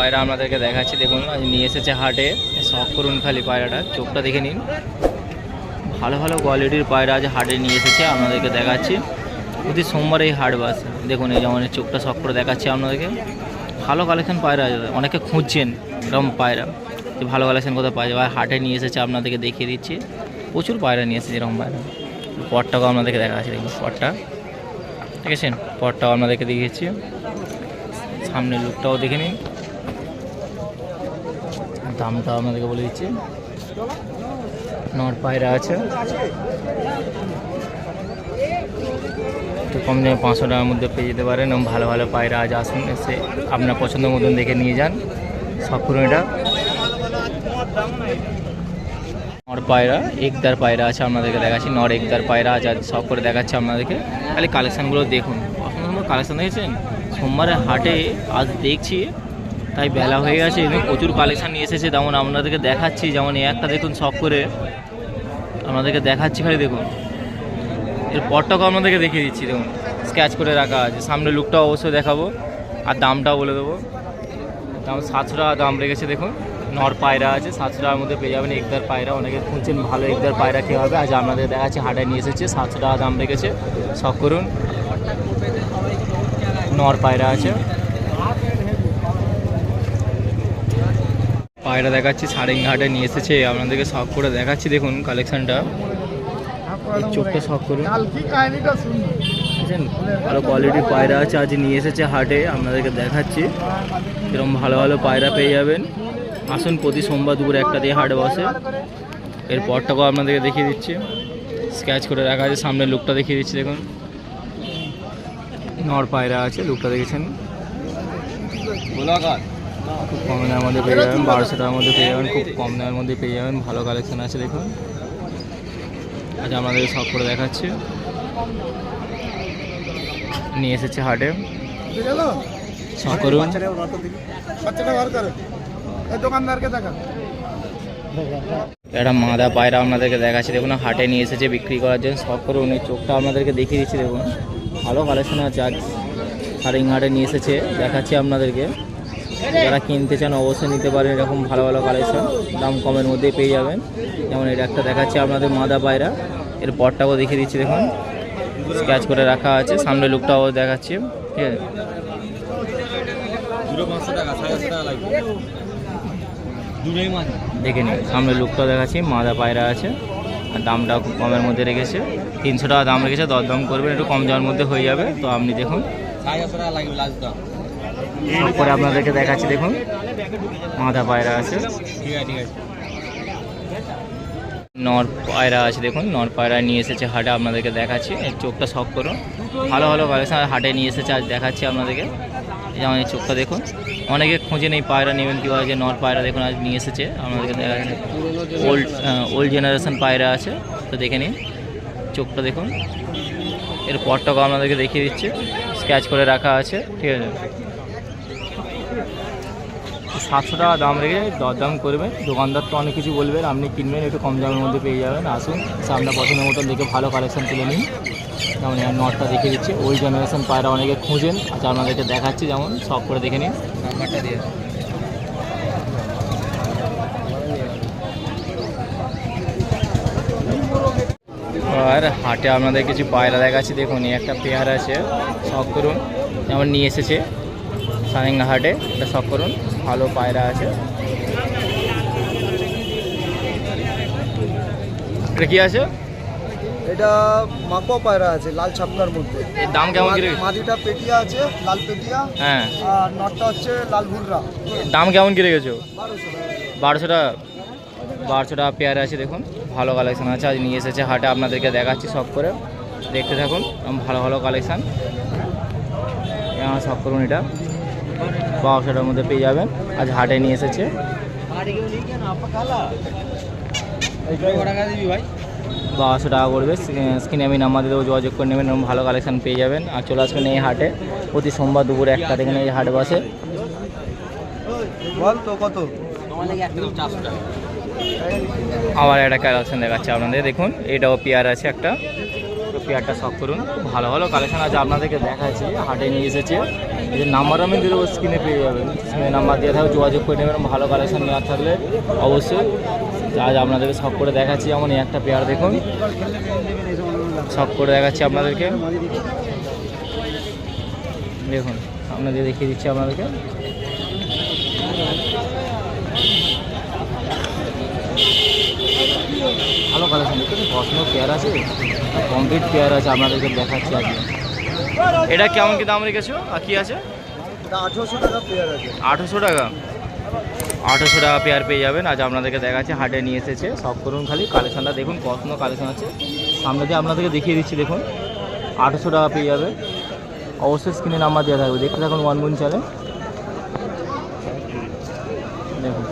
পায়রা আপনাদেরকে দেখাচ্ছি। দেখুন আজ নিয়ে এসেছে হাটে, শখ করুন খালি পায়রাটা, চোখটা দেখে নিন। ভালো ভালো কোয়ালিটির পায়রা আজ হাটে নিয়ে এসেছে, আপনাদেরকে দেখাচ্ছি। প্রতি সোমবার এই হাট বাস। দেখুন এই যেমন চোখটা শখ করে দেখাচ্ছি আপনাদেরকে। ভালো কালেকশন পায়রা আছে, অনেকে খুঁজছেন এরকম পায়রা, যে ভালো কালেকশন কোথায় পাওয়া যাবে। হাটে নিয়ে এসেছে, আপনাদেরকে দেখিয়ে দিচ্ছি। প্রচুর পায়রা নিয়ে এসেছে এরকম পায়রা। পটটাও আপনাদেরকে দেখাচ্ছি, দেখুন পটটা, ঠিক আছে, পটটাও আপনাদেরকে দেখিয়েছি। সামনের লুকটাও দেখে নিন, দামটাও আপনাদেরকে বলে দিচ্ছি। নর পায়রা আছে, একটু কম দামে 500 টাকার মধ্যে পেয়ে যেতে পারেন। এবং ভালো ভালো পায়রা আজ আসুন, এসে আপনার পছন্দ মতন দেখে নিয়ে যান। সব করুন এটা নর পায়রা, একদার পায়রা আছে, আপনাদেরকে দেখাচ্ছি। নর একদার পায়রা আজ সব করে দেখাচ্ছি আপনাদেরকে। খালি কালেকশানগুলো দেখুন, সুন্দর কালেকশান দেখেছেন। সোমবারের হাটে আজ দেখছি, তাই বেলা হয়ে গেছে, এবং প্রচুর কালেকশান নিয়ে এসেছে। যেমন আপনাদেরকে দেখাচ্ছি, যেমন এই একটা দেখুন শখ করে আপনাদেরকে দেখাচ্ছি, খালি দেখুন। এর পরটাকেও আপনাদেরকে দেখিয়ে দিচ্ছি, দেখুন স্কেচ করে রাখা আছে। সামনে লুকটাও অবশ্যই দেখাবো, আর দামটাও বলে দেবো। দাম 700 টাকা দাম রেখেছে। দেখুন নর পায়রা আছে, 700 টাকার মধ্যে পেয়ে যাবেন একদার পায়রা। অনেকে খুঁজছেন ভালো একদার পায়রা কী হবে, আজ আপনাদের দেখাচ্ছি হাটে নিয়ে এসেছে। 700 টাকা দাম রেখেছে, শখ করুন। নর পায়রা আছে, পায়রা দেখাচ্ছি। সারেঙ্গাহাটে নিয়ে এসেছে, আপনাদেরকে শখ করে দেখাচ্ছি। দেখুন কালেকশানটা, চোখটা শখ করুন। বুঝছেন, ভালো কোয়ালিটির পায়রা আছে, আজ নিয়ে এসেছে হাটে, আপনাদেরকে দেখাচ্ছি। এরকম ভালো ভালো পায়রা পেয়ে যাবেন। আসুন, প্রতি সোমবার দুপুরে 1টা দিয়ে হাটে বসে। এর পরটাকেও আপনাদেরকে দেখিয়ে দিচ্ছি, স্কেচ করে রাখা আছে। সামনে লুকটা দেখিয়ে দিচ্ছি, দেখুন নর পায়রা আছে, লুকটা দেখেছেন। খুব কম দামের মধ্যে পেয়ে যাবেন, 1200 টাকার মধ্যে পেয়ে যাবেন, খুব কম দামের মধ্যে পেয়ে যাবেন। ভালো কালেকশন আছে, দেখুন আজ আপনাদেরকে সব করে দেখাচ্ছি। নিয়ে এসেছে হাটে, সব করুন। একটা মাদা পায়রা আপনাদেরকে দেখাচ্ছি, দেখুন হাটে নিয়ে এসেছে বিক্রি করার জন্য। সব করুন, এই চোখটা আপনাদেরকে দেখিয়ে দিচ্ছি। দেখুন ভালো কালেকশন আছে, আজ সারেঙ্গাহাটে নিয়ে এসেছে, দেখাচ্ছি আপনাদেরকে। যারা কিনতে চান অবশ্যই নিতে পারেন, এরকম ভালো ভালো কালেকশন দাম কমের মধ্যেই পেয়ে যাবেন। যেমন এটা একটা দেখাচ্ছি আপনাদের মাদা পায়রা, এর পরটাও দেখিয়ে দিচ্ছি। দেখুন স্কেচ করে রাখা আছে, সামনে লুকটাও দেখাচ্ছি, ঠিক আছে। দেখে নিন, সামনে লুকটাও দেখাচ্ছি, মাদা পায়রা আছে, আর দামটাও খুব কমের মধ্যে রেখেছে। 300 টাকা দাম রেখেছে, দরদাম করবেন, একটু কম যাওয়ার মধ্যে হয়ে যাবে। তো আপনি দেখুন, তারপরে আপনাদেরকে দেখাচ্ছি। দেখুন মাদা পায়রা আছে, নর পায়রা আছে। দেখুন নর পায়রা নিয়ে এসেছে হাটে, আপনাদেরকে দেখাচ্ছি। এর চোখটা শখ করুন, ভালো ভালো কালেকশন হাটে নিয়ে এসেছে, আজ দেখাচ্ছি আপনাদেরকে। যেমন এই চোখটা দেখুন, অনেকে খুঁজে নেই পায়রা নেবেন কীভাবে, যে নর পায়রা দেখুন আজ নিয়ে এসেছে, আপনাদেরকে দেখাচ্ছি। ওল্ড জেনারেশন পায়রা আছে, তো দেখে নিন চোখটা দেখুন। এর পরটাকেও আপনাদেরকে দেখিয়ে দিচ্ছে, স্কেচ করে রাখা আছে, ঠিক আছে। 700 টাকা দাম রেখে দরদাম করবেন, দোকানদার তো অনেক কিছু বলবেন, আপনি কিনবেন একটু কম দামের মধ্যে পেয়ে যাবেন। আসুন, আপনার পছন্দের মতন দেখে ভালো কালেকশন তুলে নিন। যেমন নটটা দেখিয়ে দিচ্ছি, ওল্ড জেনারেশন পায়রা অনেকে খুঁজেন, আচ্ছা আপনাদেরকে দেখাচ্ছি। যেমন সব করে দেখে নিন, নাম্বারটা দিয়ে। আর হাটে আপনাদের কিছু পায়রা দেখাচ্ছি। দেখুন এই একটা পেয়ার আছে, শখ করুন, যেমন নিয়ে এসেছে সারেঙ্গা হাটে, এটা শখ করুন, ভালো পায়রা আছে। এটা কি আছে? এটা মাকো পায়রা আছে, লাল ছাপকার মধ্যে। এর দাম কেমন কি? মাদিটা পেটিয়া আছে, লাল পেটিয়া, হ্যাঁ, আর নটটা হচ্ছে লাল ভুররা। দাম কেমন কি রেখেছো? 1200 টাকা। 1200 টাকা পেয়ার আছে। দেখুন ভালো কালেকশান আছে, আজ নিয়ে এসেছে হাটে, আপনাদেরকে দেখাচ্ছি সব করে, দেখতে থাকুন। ভালো ভালো কালেকশান, সব করুন। এটা 1200 টাকার মধ্যে পেয়ে যাবেন, আজ হাটে নিয়ে এসেছে। 1200 টাকা করবে, স্ক্রিনে আমি নাম্বার দিয়ে দেবো, যোগাযোগ করে নেবেন, এবং ভালো কালেকশান পেয়ে যাবেন। আর চলে আসবেন এই হাটে, প্রতি সোমবার দুপুরে 1টা থেকে এই হাটে বসে। বল তো কত? আবার একটা কালেকশান দেখাচ্ছে আপনাদের, দেখুন এটাও পেয়ার আছে একটা, তো পেয়ারটা শখ করুন, ভালো ভালো কালেকশন আছে আপনাদেরকে দেখাচ্ছি, হাটে নিয়ে এসেছে। এদের নাম্বার আমি দিয়ে দেবো, স্ক্রিনে পেয়ে যাবেন, স্ক্রিনে নাম্বার দিয়ে থাকবে, যোগাযোগ করে নেবেন। ভালো কালেকশন নেওয়ার থাকলে অবশ্যই আজ আপনাদেরকে শখ করে দেখাচ্ছি। যেমন এই একটা পেয়ার দেখুন, শখ করে দেখাচ্ছি আপনাদেরকে, দেখুন আপনাদের দেখিয়ে দিচ্ছি আপনাদেরকে। ভালো কালেকশন দেখুন, বসনো পেয়ার আছে, কমপ্লিট পেয়ার আছে, আপনাদেরকে দেখাচ্ছি আজকে। এটা কেমন কি দাম রেখেছো আর কি আছে? এটা 1800 টাকা পেয়ার আছে। 1800 টাকা, 1800 টাকা পেয়ার পেয়ে যাবেন। আজ আপনাদেরকে দেখাচ্ছি, হাটে নিয়ে এসেছে। সব করুন খালি কালেকশনটা দেখুন, কতনো কালেকশন আছে সামনে দিয়ে আপনাদেরকে দেখিয়ে দিচ্ছি। দেখুন 1800 টাকা পেয়ে যাবে, অবশ্যই স্ক্রিনে নাম্বার দেওয়া থাকবে, দেখতে থাকুন ওয়ান গুণ চ্যানেল। দেখুন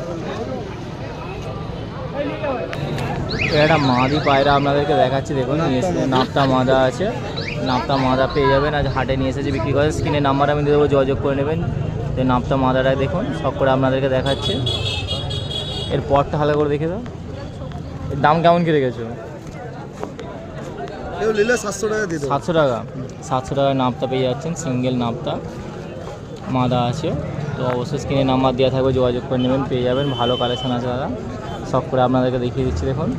একটা মাদি পায়রা আপনাদেরকে দেখাচ্ছি, দেখুন নিয়ে এসে নাপতা মাদা আছে, নাপতা মাদা পেয়ে যাবেন। আজ হাটে নিয়ে এসেছে বিক্রি করে, স্ক্রিনে নাম্বার আমি দিয়ে দেবো, যোগাযোগ করে নেবেন। তো নাপতা মাদাটা দেখুন, সব করে আপনাদেরকে দেখাচ্ছে। এর পরটা হালকা করে দেখে দাও, এর দাম কেমন কি রেখেছো? কেউ নিলে 700 টাকা দিয়ে দেবো। 700 টাকা, 700 টাকায় নাপতা পেয়ে যাচ্ছেন, সিঙ্গেল নাপতা মাদা আছে। তো অবশ্যই স্ক্রিনে নাম্বার দেওয়া থাকবে, যোগাযোগ করে নেবেন, পেয়ে যাবেন। ভালো কালেকশন আছে দাদা, সব করে আপনাদেরকে দেখিয়ে দিচ্ছি। দেখুন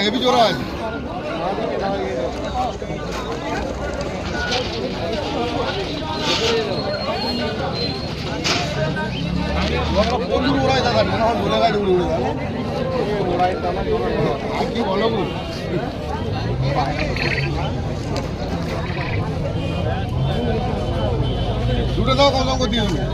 হেভি জোড়া আছে। প্রচুর ওড়াই দাদা, বলে গাড়ি উড়ে উড়ে আর কি বলো, দুটো দাও, কত দিয়ে দেবো।